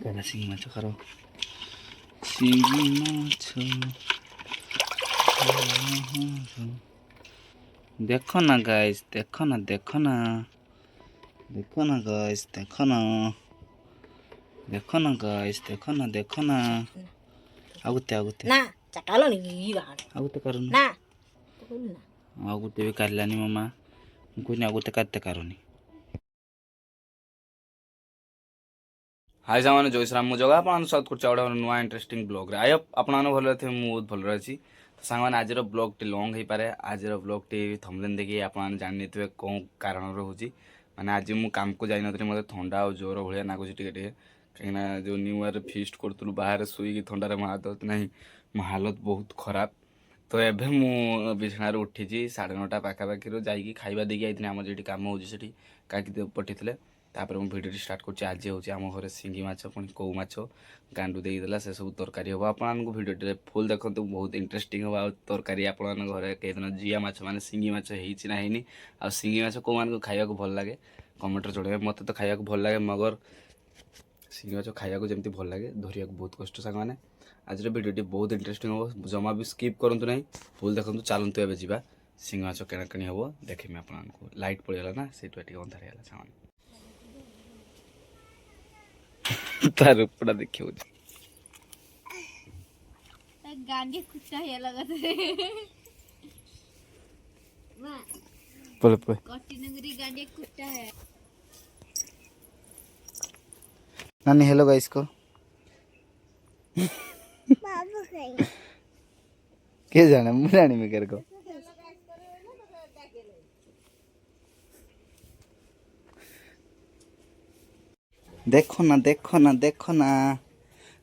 पहला सिंगी माछ करो सिंगी माछ देखो ना गाइस देखो ना देखो ना देखो ना गाइस देखो ना देखो ना गाइस देखो ना देखो ना आगुते आगुते ना चकालो नी गिरान आगुते करो ना ना आगुते भी कर लानी मम्मा कोई आगुते करते करो नी हाय सामान जय श्रीराम मुझे आप स्वागत कर नुआ इंटरेस्टिंग ब्लॉग रे आय आप भल थे मुझे बहुत भल अच्छी तो सांग आज ब्लॉग टी लंग हो पारे आज ब्लॉग टी थमलेन देखिए आप जानी थे कौन कारण रोचे मैंने आज मुझे काम को जाइन मतलब थंडा और जोर भाया नागुच टे कहीं जो न्यू ईयर फिस्ट करूँ बाहर शुई थंडार मो हालत ना मो हालत बहुत खराब तो एबे मु बिछणार उठी 9:30 पाखापाखि जाकि खाଇବା ଦେଇକି आइथिनी आम जो कम हो काकी पठे तापर मुझे भिडियो स्टार्ट कर आज हूँ आम घर सिंगी माछ पुणी कौ माछ गांडू देदेला से सब तरकारी हम आपको भिडियो फुल देखो बहुत इंटरेस्टिंग हम आ तरकारी आप घर कई दिन जिया माछ मैंने सिंगी माछ होना है आ सिंगी माछ कौ मान खाया भल लगे कमेंट जोड़े मत तो खाया भल लगे मगर सिंगी माछ खाया जमी भल लगे धरिया बहुत कष्ट सांग मैंने आज भिडियो बहुत इंटरेस्टिंग हम जमा भी स्किप करूँ ना फुल देखो चलतु एवं जा सिंगी माछ किणाकिणी हम देखमी आपको लाइट पड़ेगा ना से अंधार सांग तार उपड़ा देखियो गांडी कुत्ता हे लगत वाह बोले बोले कटिनगरी गांडी कुत्ता है नानी हेलो गाइस को बाबू कहीं के जाने मुरानी में कर को देखो ना देखो ना देखो ना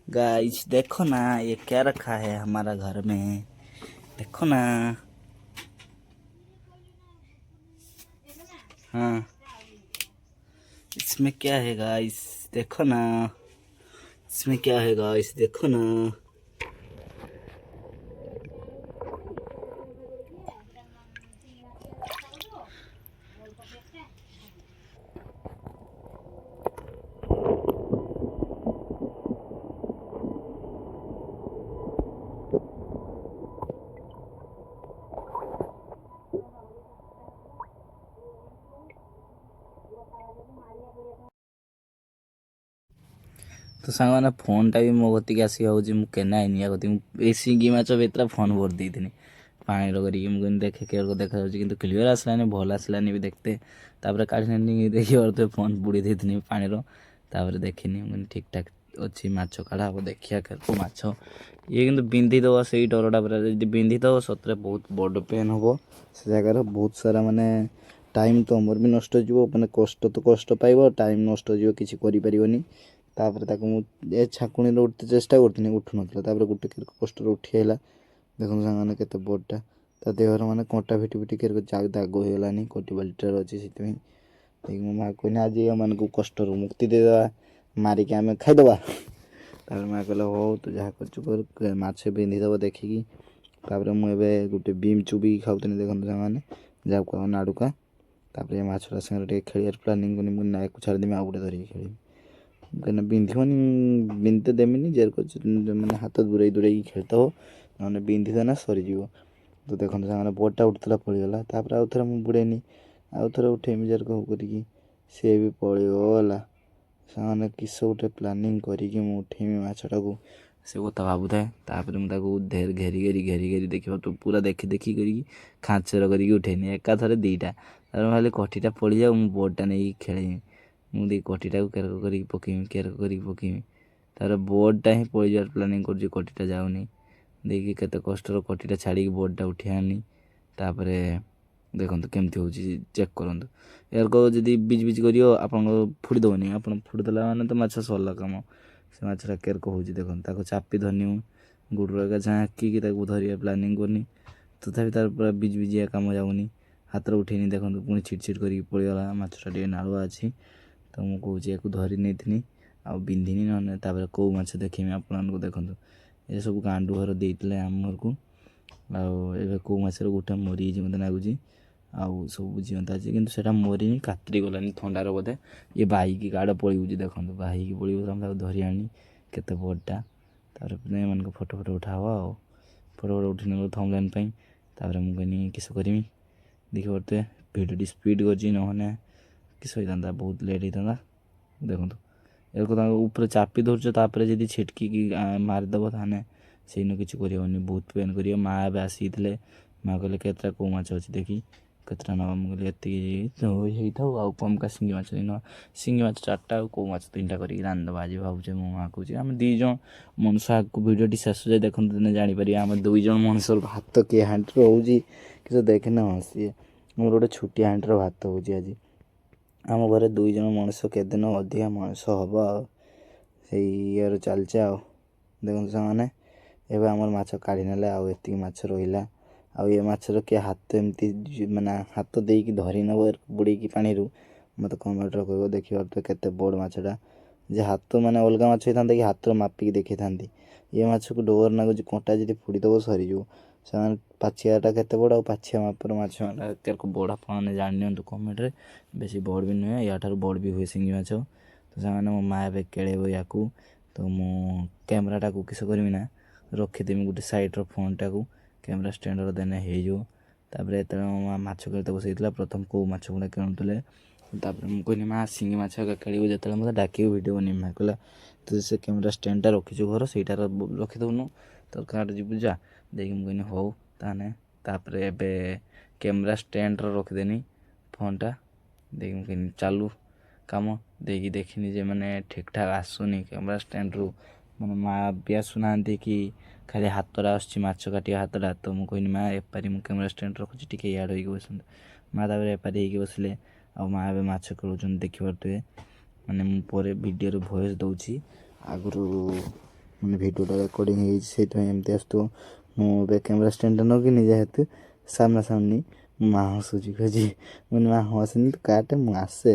गाइस देखो ना ये क्या रखा है हमारा घर में देखो ना हाँ इसमें क्या है गाइस देखो ना इसमें क्या है गाइस देखो ना तो सांग फोनटा भी मो गति आसी होना आईनी गति सिंगी माछ भर फोन भर दी पानी कर देखे केयर देखा कि क्लीयर आसलानी भल आसलानी भी देखते तापर काढ़ी देखिए फोन बुड़ी देती पानी तापर देखनी ठीक ठाक अच्छी माछ काढ़ा हम देखिया को माछ ये कि बिंधिदेव से डरटा पूरा बिंधिदेव सतरे बहुत बड़ पेन हम से जगार बहुत सारा माने टाइम तो आमर भी नष्ट हो मैंने कष्ट तो कष्ट पाइब टाइम नष्ट हो किसी कर मुझे छाकुणी उठते चेष्टा करी उठू ना गोटे कष्ट उठीला देखो सामने के बड़टा ता देहर माने कंटा फिटी फिटी कर दाग होगलानी कोटी बाल्टीर अच्छी से मो माँ कहनी आज मान को कष्ट मुक्ति देदेवा मारिक आम खाईदे माँ कहले हो तू जहाँ कर माछ बिंधिदेव देखिकी मुझे गोटे बीम चुबी खाऊनी देखो सामने जहाँ कह नाड़ुका तापर माछटा सागर खेल प्लानिंग कनी मुझे को छाड़देमी आउ गोटे धरिकी खेल कहीं बिंधनी बिंधते देमिनी जेर मैंने हाथ दूरे दूरे खेलते हो ना बिंधिदेना सरीज तो देखो सामने बोर्डटा उठला पड़गला तापर आउ थे मुझे बुड़ेनी आउ थे उठेमी जेर कह कर सी भी पड़गला सामने किस गोटे प्लानिंग करी उठेमी माछटा को से कथा भावुए तापर मुझे घेर घेरी घेरी घेरी घेरी देखिए तो पूरा देखी देखी कर खाँचर कर उठेनी एका थरे दीटा भाई कठीटा पड़ जाऊ मुझे बोर्डटा नहीं खेलेमी मुझे कठीटा को केरक कर पकेमी केरक कर पकेमी तार बोर्डटा ही पड़ जा प्लानिंग कर कठीटा जाऊनी देखिए केते कष्टर कठीटा छाड़ी बोर्डटा उठी आनी तापर देखो केमती हो चेक करूँ यार को जब बीच बीच कर आप फुड़ीदेवनी आप फुड़ीदेला मैंने तो माछ सरला कम से माछटा केरक हो देखो चापी धरनी गुड़ झाँकी धरिया प्लानिंग करनी तथापि तार पूरा बीच बीजिया कम जाऊनी हाथ उठेनी देखो पुणी छिट छिट कर पड़गला माछटा टे नाड़ुआ अच्छी तो मुझे कौच या धरी नहीं आ बिंधिनी ना कौ माछ देखेमी आपको देखो ये सब गांडू घर देते आम घर को आउ कौ माछर गोटे मरी मत लगुच ଆଉ ସବୁ ଜିଅନ୍ତା ଅଛି କିନ୍ତୁ ସେଇଟା ମରିନି କାତିରି ଗଲାନି ଥଣ୍ଡାର ବୋଧେ। ଇଏ ବାଇକି ଗାଡ଼ ପଳେଇବୁଛି ଦେଖନ୍ତୁ ବାଇକି ପଳେଇବୁ ଆମେ ତାକୁ ଧରି ଆଣି କେତେ ବଡ଼ଟା ତାପରେ ଏମାନଙ୍କ ଫଟୋ ଉଠା ହବ ଆଉ ଫଟୋ ଉଠି ନେବ ଥମ୍ବନେଲ୍ ପାଇଁ। ତାପରେ ମୁଁ କହିନି କିସ କରିମି ଦେଖିପାରୁଥିବେ ଭିଡ଼ିଓଟି ସ୍ପିଡ଼ କରିଛି ନହେଲେ କିସ ହେଇଥାନ୍ତା ବହୁତ ଲେଟ୍ ହେଇଥାନ୍ତା। ଦେଖନ୍ତୁ ଏକୁ ତାଙ୍କ ଉପରେ ଚାପି ଧରୁଛ ତାପରେ ଯଦି ଛିଟକିକି ମାରିଦେବ ତାହେଲେ ସେଇନ କିଛି କରିହେବନି ବହୁତ ପେନ୍ କରିବ। ମା ଏବେ ଆସିଥିଲେ ମା କହିଲେ କେତେଟା କେଉଁ ମାଛ ଅଛି ଦେଖି କେତେଟା ନେବା ମୁଁ କହିଲି ଏତିକି ହେଇଥାଉ ଆଉ କମ୍କା ଶିଙ୍ଗି ମାଛ ଶିଙ୍ଗି ମାଛ 4ଟା ଆଉ କେଉଁ ମାଛ 3ଟା କରିକି ରାନ୍ଧିଦେବା ଆଜି ଭାବୁଛେ। ମୋ ମା କହୁଛି ଆମେ 2 ଜଣ ମଣିଷ ଆଗକୁ ଭିଡ଼ିଓଟି ଶେଷ ଯାଏ ଦେଖନ୍ତୁ ଦିନେ ଜାଣିପାରିବେ ଆମେ 2 ଜଣ ମଣିଷର ଭାତ କିଏ ହାଣ୍ଡିରେ ହେଉଛି କିଛି ଦେଖିନ ସିଏ ମୋର ଗୋଟେ ଛୋଟିଆ ହାଣ୍ଡିର ଭାତ ହେଉଛି ଆଜି ଆମ ଘରେ 2 ଜଣ ମଣିଷ କେତେଦିନ ଅଧିକା ମଣିଷ ହେବ ଆଉ ସେଇ ଇଏରେ ଚାଲିଛି ଆଉ। ଦେଖନ୍ତୁ ସେମାନେ ଏବେ ଆମର ମାଛ କାଢ଼ି ନେଲେ ଆଉ ଏତିକି ମାଛ ରହିଲା ଆଉ ଏ ମାଛର କିଏ ହାତ ଏମିତି ମାନେ ହାତ ଦେଇକି ଧରି ନେବ ବୁଡ଼େଇକି ପାଣିରୁ ମୋତେ କମେଣ୍ଟରେ କହିବ ଦେଖିପାରୁଥିବେ କେତେ ବଡ଼ ମାଛଟା ଯେ ହାତ ମାନେ ଅଲଗା ମାଛ ହେଇଥାନ୍ତା କି ହାତର ମାପିକି ଦେଖେଇଥାନ୍ତି ଏ ମାଛକୁ ଡୋର ଲାଗୁଛି କଣ୍ଟା ଯଦି ଫୁଡ଼ିଦେବ ସରିଯିବ। ସେମାନେ ପାଛିଆଟା କେତେ ବଡ଼ ଆଉ ପାଛିଆ ମାପର ମାଛ କେତେ ବଡ଼ ଆପଣମାନେ ଜାଣିନିଅନ୍ତୁ କମେଣ୍ଟରେ ବେଶୀ ବଡ଼ ବି ନୁହେଁ ୟାଠାରୁ ବଡ଼ ବି ହୁଏ ଶିଙ୍ଗି ମାଛ। ତ ସେମାନେ ମୋ ମା ଏବେ କେଳେଇବ ୟାକୁ ତ ମୁଁ କ୍ୟାମେରାଟାକୁ କିସ କରିବି ନା ରଖିଦେମି ଗୋଟେ ସାଇଡ଼୍ର ଫୋନ୍ଟାକୁ କ୍ୟାମେରା ଷ୍ଟାଣ୍ଡର ଦେନେ ହେଇଯିବ। ତାପରେ ଯେତେବେଳେ ମୋ ମା ମାଛ ଖେଳିତେ ବସେଇଥିଲା ପ୍ରଥମ କେଉଁ ମାଛ ଗୁଡ଼ା କିଣୁଥିଲେ ତାପରେ ମୁଁ କହିଲି ମା ଶିଙ୍ଗି ମାଛ ଖେଳିବୁ ଯେତେବେଳେ ମୋତେ ଡାକିବୁ ଭିଡ଼ିଓ ବନେଇବି। ମା କହିଲା ତୁ ସେ କ୍ୟାମେରା ଷ୍ଟାଣ୍ଡଟା ରଖିଛୁ ଘର ସେଇଟାର ରଖିଦେଉନୁ ତୋର କାହାଠୁ ଯିବୁ ଯା ଦେଇକି ମୁଁ କହିନି ହଉ ତାହେଲେ ତାପରେ ଏବେ କ୍ୟାମେରା ଷ୍ଟାଣ୍ଡର ରଖିଦେନି ଫୋନ୍ଟା ଦେଇକି ମୁଁ କହିନି ଚାଲୁ କାମ ଦେଇକି ଦେଖିନି ଯେ ମାନେ ଠିକ୍ଠାକ୍ ଆସୁନି କ୍ୟାମେରା ଷ୍ଟାଣ୍ଡରୁ ମାନେ ମା ବି ଆସୁନାହାନ୍ତି କି ଖାଲି ହାତଟା ଆସୁଛି ମାଛ କାଟିବା ହାତଟା ତ ମୁଁ କହିନି ମା ଏପାରି ମୁଁ କ୍ୟାମେରା ଷ୍ଟାଣ୍ଡ ରଖୁଛି ଟିକେ ଇଆଡ଼ ହେଇକି ବସନ୍ତୁ ମା ତାପରେ ଏପାରି ହେଇକି ବସିଲେ ଆଉ ମା ଏବେ ମାଛ ଖେଳୁଛନ୍ତି ଦେଖିପାରୁଥିବେ ମାନେ ମୁଁ ପରେ ଭିଡ଼ିଓରେ ଭଏସ୍ ଦେଉଛି ଆଗରୁ ମାନେ ଭିଡ଼ିଓଟା ରେକର୍ଡ଼ିଂ ହେଇଛି ସେଇଥିପାଇଁ ଏମିତି ଆସୁଥିବ। ମୁଁ ଏବେ କ୍ୟାମେରା ଷ୍ଟାଣ୍ଡଟା ନଗିନି ଯେହେତୁ ସାମ୍ନାସାମ୍ନି ମା ହସୁଛି କହୁଛି ମୁଁ ମା ହସନି ତୁ କାଟେ ମୁଁ ଆସେ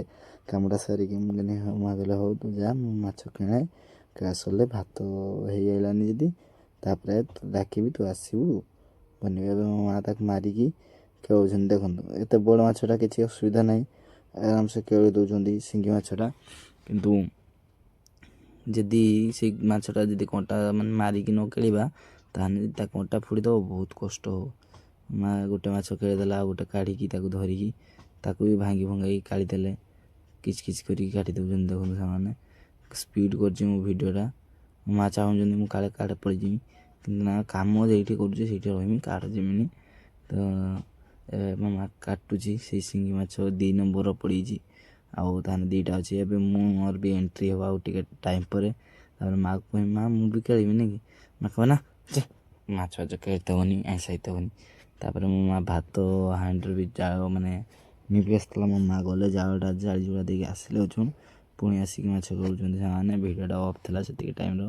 କାମଟା ସାରିକି ମୁଁ କହିନି ମା କହିଲେ ହଉ ତୁ ଯା ମୁଁ ମାଛ କିଣାଏ ସରିଲେ ଭାତ ହେଇଗଲାନି ଯଦି ତାପରେ ଡାକିବି ତୁ ଆସିବୁ ବନିବ। ଏବେ ମୋ ମା ତାକୁ ମାରିକି ଖେଳୁଛନ୍ତି ଦେଖନ୍ତୁ ଏତେ ବଡ଼ ମାଛଟା କିଛି ଅସୁବିଧା ନାହିଁ ଆରାମସେ କେଳି ଦେଉଛନ୍ତି ଶିଙ୍ଗି ମାଛଟା କିନ୍ତୁ ଯଦି ସେଇ ମାଛଟା ଯଦି କଣ୍ଟା ମାନେ ମାରିକି ନ ଖେଳିବା ତାହେଲେ ଯଦି ତା କଣ୍ଟା ଫୁଡ଼ିଦେବ ବହୁତ କଷ୍ଟ ହେବ। ମା ଗୋଟେ ମାଛ ଖେଳିଦେଲା ଆଉ ଗୋଟେ କାଢ଼ିକି ତାକୁ ଧରିକି ତାକୁ ବି ଭାଙ୍ଗି ଭଙ୍ଗାଇକି କାଢ଼ିଦେଲେ କିଛି କିଛି କରିକି କାଟି ଦେଉଛନ୍ତି ଦେଖନ୍ତୁ ସେମାନେ ସ୍ପିଡ଼ କରିଛି ମୋ ଭିଡ଼ିଓଟା। ମା ଚାହୁଁଛନ୍ତି ମୁଁ କାଳେ କାଡ଼େ ପଳେଇଯିବି କିନ୍ତୁ ନା କାମ ଯେଇଠି କରୁଛି ସେଇଠି ରହିମି କାଡ଼େ ଯିମିନି। ତ ଏବେ ମୋ ମା କାଟୁଛି ସେଇ ଶିଙ୍ଗି ମାଛ 2 ନମ୍ବର ପଡ଼ିଛି ଆଉ ତାହେଲେ 2ଟା ଅଛି ଏବେ ମୁଁ ମୋର ବି ଏଣ୍ଟ୍ରି ହେବ ଆଉ ଟିକେ ଟାଇମ୍ ପରେ ତାପରେ ମାଆକୁ କହିବି ମା ମୁଁ ବି ଖେଳିବିନି କି ମା କହିବ ନା ଯେ ମାଛ ଖେଳିତେ ହେବନି ଆଇଁଷ ହେଇତେ ହେବନି। ତାପରେ ମୋ ମା ଭାତ ହାଣ୍ଡିରେ ବି ଜାଳ ମାନେ ନିଭି ଆସିଥିଲା ମୋ ମା ଗଲେ ଜାଳଟା ଜାଳି ଜୁଳା ଦେଇକି ଆସିଲେ ଅଛୁ ପୁଣି ଆସିକି ମାଛ ଖେଳୁଛନ୍ତି ସେମାନେ ଭିଡ଼ିଓଟା ଅଫ୍ ଥିଲା ସେତିକି ଟାଇମ୍ର।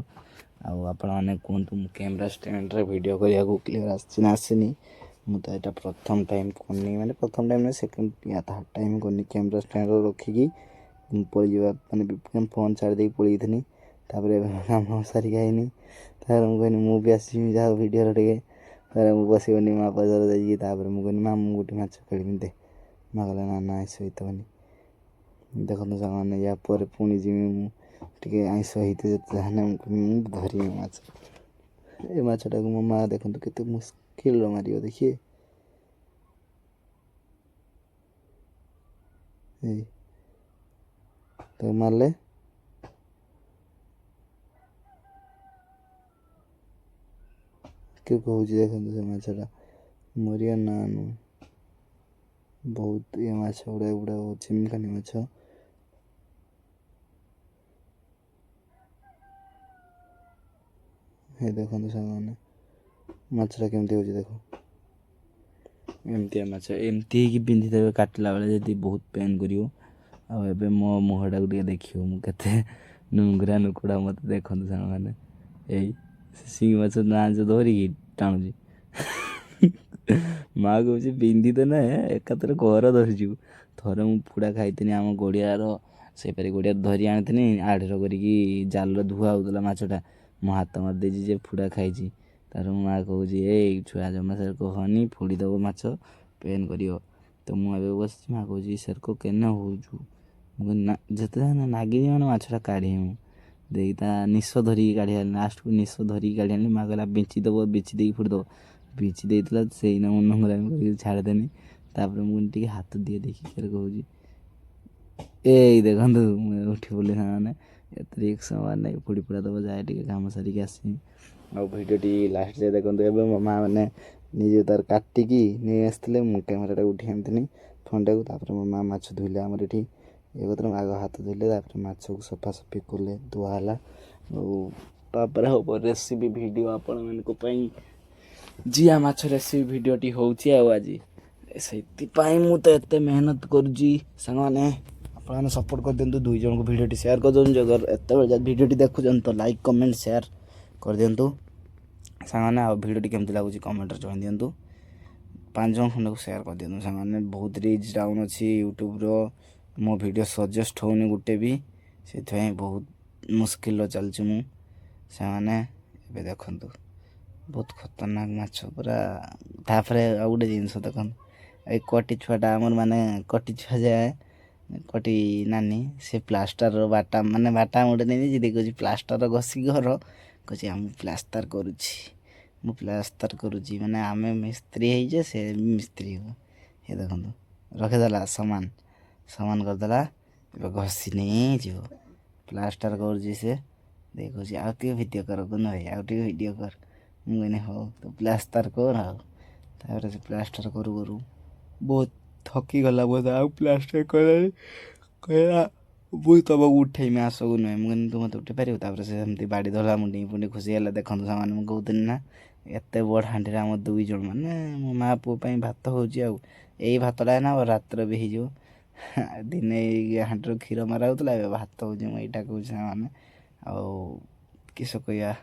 ଆଉ ଆପଣମାନେ କୁହନ୍ତୁ ମୁଁ କ୍ୟାମେରା ଷ୍ଟାଣ୍ଡରେ ଭିଡ଼ିଓ କରିବାକୁ କ୍ଲିୟର୍ ଆସିଛି ନା ଆସିନି। ମୁଁ ତ ଏଇଟା ପ୍ରଥମ ଟାଇମ୍ କରିନି ମାନେ ପ୍ରଥମ ଟାଇମ୍ ନୁହେଁ ସେକେଣ୍ଡ ଥାର୍ଡ଼ ଟାଇମ୍ କରିନି କ୍ୟାମେରା ଷ୍ଟାଣ୍ଡ ରଖିକି ପଳେଇଯିବା ମାନେ ଫୋନ୍ ଛାଡ଼ି ଦେଇକି ପଳେଇଥିଲି ତାପରେ କାମ ସାରିକି ଆଇନି ତାପରେ ମୁଁ କହିନି ମୁଁ ବି ଆସିବି ଯାହା ଭିଡ଼ିଓର ଟିକେ ତାପରେ ମୁଁ ବସିବନି ମା ପାଖରେ ଯାଇକି ତାପରେ ମୁଁ କହିନି ମା ମୁଁ ଗୋଟେ ମାଛ ଖେଳିବି ଦେ ମା କହିଲା ନା ନା ଆଇଁଷ ହେଇତେ ହେବନି। ଦେଖନ୍ତୁ ସାଙ୍ଗମାନେ ୟା ପରେ ପୁଣି ଯିମି ମୁଁ ଟିକେ ଆଇଁଷ ହେଇତେ ଯାହେଲେ ମୁଁ ଧରିବି ମାଛ ଏ ମାଛଟାକୁ ମୋ ମା ଦେଖନ୍ତୁ କେତେ ମୁସ୍କିଲର ମାରିବ ଦେଖିଏ ଏଇ ତାକୁ ମାରିଲେ କିଏ କହୁଛି ଦେଖନ୍ତୁ ସେ ମାଛଟା ମରିବା ନା ନୁହଁ ବହୁତ ଇଏ ମାଛ ଗୁଡ଼ା ଚିମକାନି ମାଛ ହେଇ ଦେଖନ୍ତୁ ସାଙ୍ଗମାନେ ମାଛଟା କେମିତି ହେଉଛି ଦେଖ ଏମିତିଆ ମାଛ ଏମିତି ହେଇକି ପିନ୍ଧିଦେବେ କାଟିଲା ବେଳେ ଯଦି ବହୁତ ପେନ୍ କରିବ। ଆଉ ଏବେ ମୋ ମୁହଁଟାକୁ ଟିକେ ଦେଖିବ ମୁଁ କେତେ ନୁଙ୍ଗୁରା ନୁକୁଡ଼ା ମୋତେ ଦେଖନ୍ତୁ ସାଙ୍ଗମାନେ ଏଇ ଶିଙ୍ଗି ମାଛ ନାଞ୍ଚ ଧରିକି ଟାଣୁଛି ମା କହୁଛି ବିନ୍ଧି ତ ନାହିଁ ଏକାଥରେ ଘର ଧରିଯିବୁ। ଥରେ ମୁଁ ପୁଡ଼ା ଖାଇଥିଲି ଆମ ଗଡ଼ିଆର ସେପାରି ଗଡ଼ିଆ ଧରି ଆଣିଥିଲି ଆଢ଼ର କରିକି ଜାଲରେ ଧୁଆ ହେଉଥିଲା ମାଛଟା ମୋ ହାତ ମାରିଦେଇଛି ଯେ ଫୁଡ଼ା ଖାଇଛି। ତାର ମୋ ମା କହୁଛି ଏଇ ଛୁଆ ଜମା ସାର୍ କହନି ଫୁଡ଼ିଦେବ ମାଛ ପେନ୍ କରିବ। ତ तो मुझे बस माँ कौची सर को केना होचु ना जिते नागिनी मैंने माछटा काढ़ी मु देखी निश धरिकी काढ़ी लास्ट को निश धरिकी काढ़ी आनी माँ कहला बिची दब बिची देकी फुट दब बिची देता से मन छाड़देनी तापर मुझे हाथ दिए देखी कौची ए देखु उठी पड़े साने एत रिक्स हमार ना पुड़ी पुड़ा दब जाए टे कम सारिक आसमी आ भिडियोटी लास्ट जाए देखो ए माँ मैंने निजे तार काटिकी नहीं आसते कैमेराटा उठी आनी फोन टाक मो माँ माछ धोइले आमर ये ये कदम आग हाथ धोइले माछ को सफासफी कले धुआला और हम रेसिपी भिडियो आपण मान जिया माछ रेसिपी भिडियोटी होची आज से मुझे एत मेहनत करुँची सांग आप सपोर्ट कर दिंतु दुई जन को भिडियोटी शेयर कर दिखाँ अगर एत भिडियोटी देखुं तो लाइक कमेंट शेयर कर दिंतु सांगने आ भिडियोटी केमती लगुच कमेंट जन दिंतु 5 जन खंड को शेयर कर दिंतु सांगने बहुत रीच डाउन अच्छी यूट्यूब मो भिडियो सजेस्ट होनी गोटे भी से बहुत मुस्किल चलती मु सांगने देखु बहुत खतरनाक माछ पूरा तापर आ गोटे जिनस देख कटी छुआटा आमर माने कटी छुआ जाए कटी नानी से प्लास्टर बाटा माने बाटा गोटे नहीं देखिए प्लास्टर घसी घर कहे आम प्लास्टर करुँची प्लास्टर करुँची माने आम मिस्त्री है से मिस्त्री हो ये देखो रखीदेला सामान सामान करदेला घसी नहीं जीव प्लास्टर करुँची से देखुची आउ टे भिडियो कर भाई आउ टे भिडियो कर मुझे हो तो प्लास्टर कर आउे से प्लास्टर करू करू बहुत थकी गला बहुत आउ प्लास्टर कर कहला मुझे तुमको उठेमी आसको नुहे मुझे तुम मत उठे पार से सेमती बाड़ी धरला मुंडी पुंडी खुशी है देखो सामान कहते ना एत बड़ हाँडी आम 2 जन माने मो माँ पुओ भात हो भातटा ना रात भी हो दिन हाँडी क्षीर मारा होता है भात हो यहाँ कहूँ सामान किस कह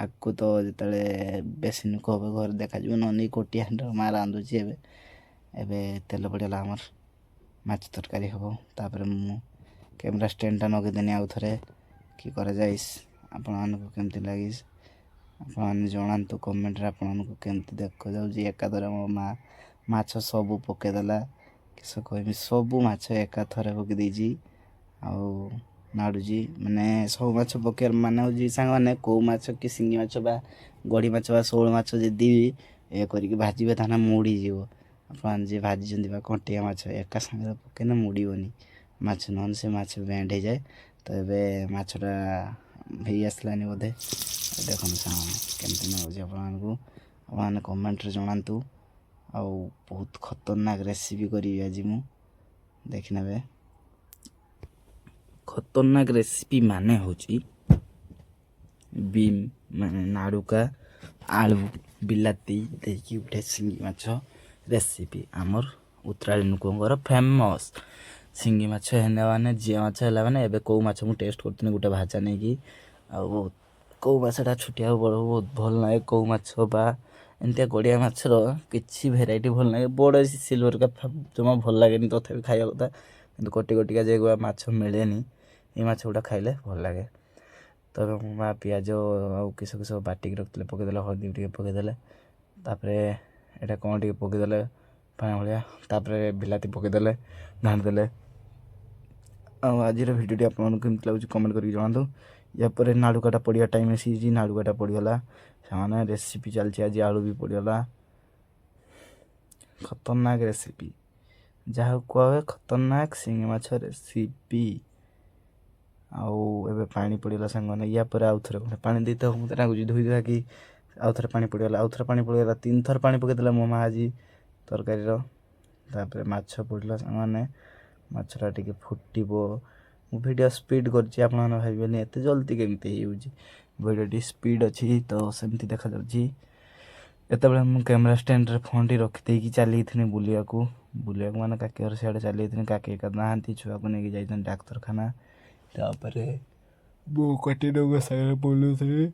आगू तो जिते बेसी नुक हम घर देखा नहीं कोटी हाँडी माँ रांधुची एवं तेल पड़ेगा आमर माछ तरकारी हम तापर मु कैमेरा स्टैंड नगेदेनी आउ थे कि कर जाइस आपमती लगे आप जनातु कमेंट आपमती देख जाऊँगी एकादर मो माँ माछ सबू पकईदेला किस कहमी सबू माछ एका थरे पकईदी आउ नाड़ुजी माने सब माछ पकेर मान हूँ सांग मैंने कौ माछ कि सिंगी माछ बा गड़ी माछ बा शोल माछ जदि ये करके भाजबे ताना मुड़ीज आप भाजी कंटिया माछ एका सांगे पकईने मुड़बनी माछ नन से माछ बैंड हो जाए तो ये माछटा हो आसलानी बोधे देखो केमती नागुच आपने कमेंट जनातु आ बहुत खतरनाक रेसिपी करी आज मु देखी ने खतरनाक रेसिपी माने होची बीम माने नाड़ुका आलू बिलाती देखी उठे सिंगी माछ रेसिपी आमर उत्तराली नुकर फेमस सिंगी माछ है मैंने जी माछ है मैंने एवं कौ माछ मुझे टेस्ट करती गोटे भाजा नहीं कि कौ माछटा छुटिया बड़ बहुत भल लगे कौ माछ बा एमती गड़िया माछर कि भेराइटी भल लगे बड़ सिल्वर का जमा भल लगे तथापि खाया कथा कि कटी कटिका जो माछ मिले ये माछ गुड़ा खाइले भल लगे तब मो माँ पिज आउ किस किस बाटिक रखते पकईदे हल्दी टे पकईदे तापर यहाँ कौन टे पकईदे पानी भाया तापर बिलाती पकईदे घाणीदे आज भिडियो आपमती लगुच कमेंट करके जनातु या पर नाड़ुकाटा पड़ा टाइम आसी नाड़ुकाटा पड़गला से रेसिपी चलती आज आलू भी पड़गला खतरनाक रेसिपी जहाँ कहे खतरनाक सिंगी माछ रेसिपी आउ पानी पड़गला सांग या पर आउ थे पानी देते हो मत लगुच धोई धुआ कि आउ थे पानी पड़गला आउ थे पानी पड़गला 3 थर पानी पकईदेला मो माँ आज तरकारी माछ पड़ला सांग माछटा टे फुटो भिडियो स्पीड कर भाई एत जल्दी केमती भिडियो स्पीड अच्छी तो सेमती देखा एत मुझे कैमेरा स्टैंड रे फोन टी रखीदे चली बुलिया माने काकी घर सियाड़े चली काकी एक नहांती छुआ को लेकिन जाइए डाक्तरखाना तापर बो कटी डोग सागर बोलू थे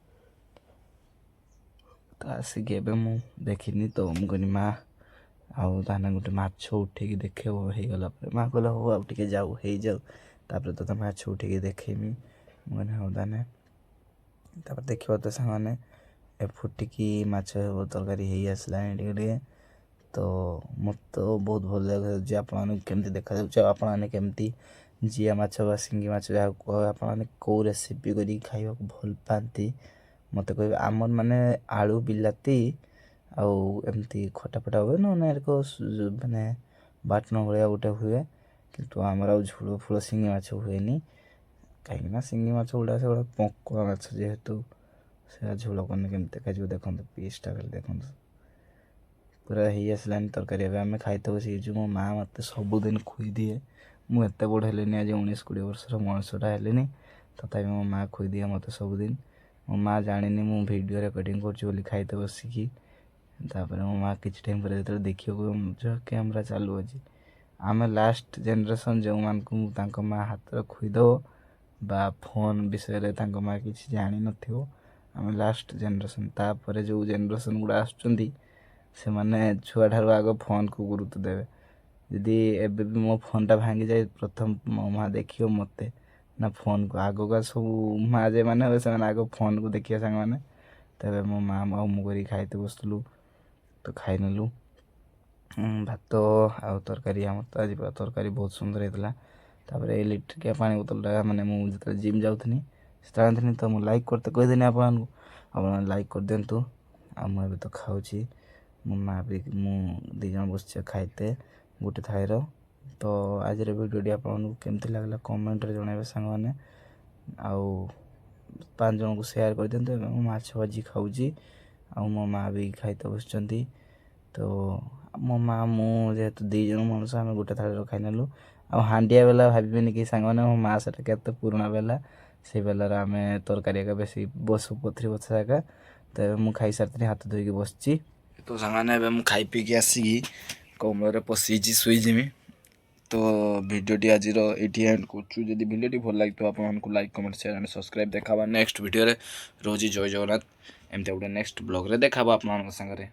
तो आसिक मु देखनी तो मुझे माँ आउ ताने गोटे माछ उठे देखे हो गला माँ कहला हो आउ टे जाऊ हो जाऊ तापर तो माछ उठे देखेमी मुझे हाँ ताने तापर देखिए तो सांग फुटिकी माछ तरकारी हो आसला ତ ମୋତେ ତ ବହୁତ ଭଲ ଲାଗୁଛି ଆପଣମାନଙ୍କୁ କେମିତି ଦେଖାଯାଉଛି ଆଉ ଆପଣମାନେ କେମିତି ଜିଆ ମାଛ ବା ଶିଙ୍ଗି ମାଛ ଯାହାକୁ କୁହ ଆପଣମାନେ କେଉଁ ରେସିପି କରିକି ଖାଇବାକୁ ଭଲ ପାଆନ୍ତି ମୋତେ କହିବେ। ଆମର ମାନେ ଆଳୁ ବିଲାତି ଆଉ ଏମିତି ଖଟା ଫଟା ହୁଏ ନହେଲେ ଏରକ ମାନେ ବାଟଣ ଭଳିଆ ଗୋଟେ ହୁଏ, କିନ୍ତୁ ଆମର ଆଉ ଝୋଳ ଫୋଳ ଶିଙ୍ଗି ମାଛ ହୁଏନି, କାହିଁକିନା ଶିଙ୍ଗି ମାଛ ଗୁଡ଼ା ସେଗୁଡ଼ା ପଙ୍କୁଆ ମାଛ ଯେହେତୁ ସେଟା ଝୋଳ କଲେ କେମିତି ଦେଖାଯିବ। ଦେଖନ୍ତୁ ପିସ୍ଟା ଖାଲି ଦେଖନ୍ତୁ ପୁରା ହେଇ ଆସିଲାନି ତରକାରୀ। ଏବେ ଆମେ ଖାଇତେ ବସିଛୁ। ମୋ ମାଆ ମୋତେ ସବୁଦିନ ଖୋଇଦିଏ। ମୁଁ ଏତେ ବଡ଼ ହେଲିନି, ଆଜି 19-20 ବର୍ଷର ମଣିଷଟା ହେଲିନି, ତଥାପି ମୋ ମାଆ ଖୋଇଦିଏ ମୋତେ ସବୁଦିନ। ମୋ ମାଆ ଜାଣିନି ମୁଁ ଭିଡ଼ିଓ ରେକର୍ଡ଼ିଂ କରୁଛି ବୋଲି ଖାଇତେ ବସିକି। ତାପରେ ମୋ ମାଆ କିଛି ଟାଇମ୍ ପରେ ଯେତେବେଳେ ଦେଖିବାକୁ କ୍ୟାମେରା ଚାଲୁଅଛି, ଆମେ ଲାଷ୍ଟ ଜେନେରେସନ୍ ଯେଉଁମାନଙ୍କୁ ତାଙ୍କ ମାଆ ହାତରେ ଖୋଇଦେବ ବା ଫୋନ୍ ବିଷୟରେ ତାଙ୍କ ମାଆ କିଛି ଜାଣିନଥିବ, ଆମେ ଲାଷ୍ଟ ଜେନେରେସନ୍। ତାପରେ ଯେଉଁ ଜେନେରେସନ୍ ଗୁଡ଼ା ଆସୁଛନ୍ତି ସେମାନେ ଛୁଆଠାରୁ ଆଗ ଫୋନ୍କୁ ଗୁରୁତ୍ୱ ଦେବେ। ଯଦି ଏବେ ବି ମୋ ଫୋନ୍ଟା ଭାଙ୍ଗିଯାଏ, ପ୍ରଥମ ମୋ ମାଆ ଦେଖିବ ମୋତେ ନା ଫୋନ୍କୁ। ଆଗକା ସବୁ ମାଆ ଯେଉଁମାନେ ହେବେ ସେମାନେ ଆଗ ଫୋନ୍କୁ ଦେଖିବେ ସାଙ୍ଗମାନେ। ତେବେ ମୋ ମାଆ ଆଉ ମୁଁ କରିକି ଖାଇତେ ବସିଥିଲୁ, ତ ଖାଇନେଲୁ ଭାତ ଆଉ ତରକାରୀ। ଆମର ତ ଆଜି ତରକାରୀ ବହୁତ ସୁନ୍ଦର ହେଇଥିଲା। ତାପରେ ଏଇ ଲିଟରିକିଆ ପାଣି ବୋତଲଟା ମାନେ ମୁଁ ଯେତେବେଳେ ଜିମ୍ ଯାଉଥିଲି ସେତେବେଳେ ଆଣିଥିଲି, ତ ମୁଁ ଲାଇକ୍ କରତେ କହିଦେନି ଆପଣମାନଙ୍କୁ, ଆପଣ ଲାଇକ୍ କରିଦିଅନ୍ତୁ। ଆଉ ମୁଁ ଏବେ ତ ଖାଉଛି, ମୋ ମାଆ ବି ମୁଁ 2 ଜଣ ବସିଛେ ଖାଇତେ ଗୋଟେ ଥାଳିର। ତ ଆଜିର ଭିଡ଼ିଓଟି ଆପଣମାନଙ୍କୁ କେମିତି ଲାଗିଲା କମେଣ୍ଟରେ ଜଣାଇବେ ସାଙ୍ଗମାନେ, ଆଉ 5 ଜଣଙ୍କୁ ସେୟାର କରିଦିଅନ୍ତୁ। ଏବେ ମୁଁ ମାଛ ଭାଜି ଖାଉଛି ଆଉ ମୋ ମାଆ ବି ଖାଇତେ ବସିଛନ୍ତି। ତ ମୋ ମାଆ ମୁଁ ଯେହେତୁ 2 ଜଣ ମଣିଷ ଆମେ ଗୋଟେ ଥାଳିର ଖାଇନେଲୁ। ଆଉ ହାଣ୍ଡିଆ ବେଲା ଭାବିବେନି କି ସାଙ୍ଗମାନେ, ମୋ ମାଆ ସେଟା କେତେ ପୁରୁଣା ବେଲା, ସେଇ ବେଲାରେ ଆମେ ତରକାରୀ ଏକା ବେଶୀ ବସୁ ପଥରି ବସା ଏକା। ତ ଏବେ ମୁଁ ଖାଇସାରିଥିଲି, ହାତ ଧୋଇକି ବସିଛି। ତ ସାଙ୍ଗମାନେ ଏବେ ମୁଁ ଖାଇ ପିଇକି ଆସିକି କମଳରେ ପଶିଛି ଶୋଇଯିମି। ତ ଭିଡ଼ିଓଟି ଆଜିର ଏଇଠି ଏଣ୍ଡ କରୁଛୁ। ଯଦି ଭିଡ଼ିଓଟି ଭଲ ଲାଗିଥିବ ଆପଣମାନଙ୍କୁ like comment share and subscribe. ଦେଖାବା ନେକ୍ସଟ ଭିଡ଼ିଓରେ। ରହୁଛି ଜୟ ଜଗନ୍ନାଥ। ଏମିତି ଗୋଟେ ନେକ୍ସଟ ବ୍ଲଗ୍ରେ ଦେଖାବା ଆପଣମାନଙ୍କ ସାଙ୍ଗରେ।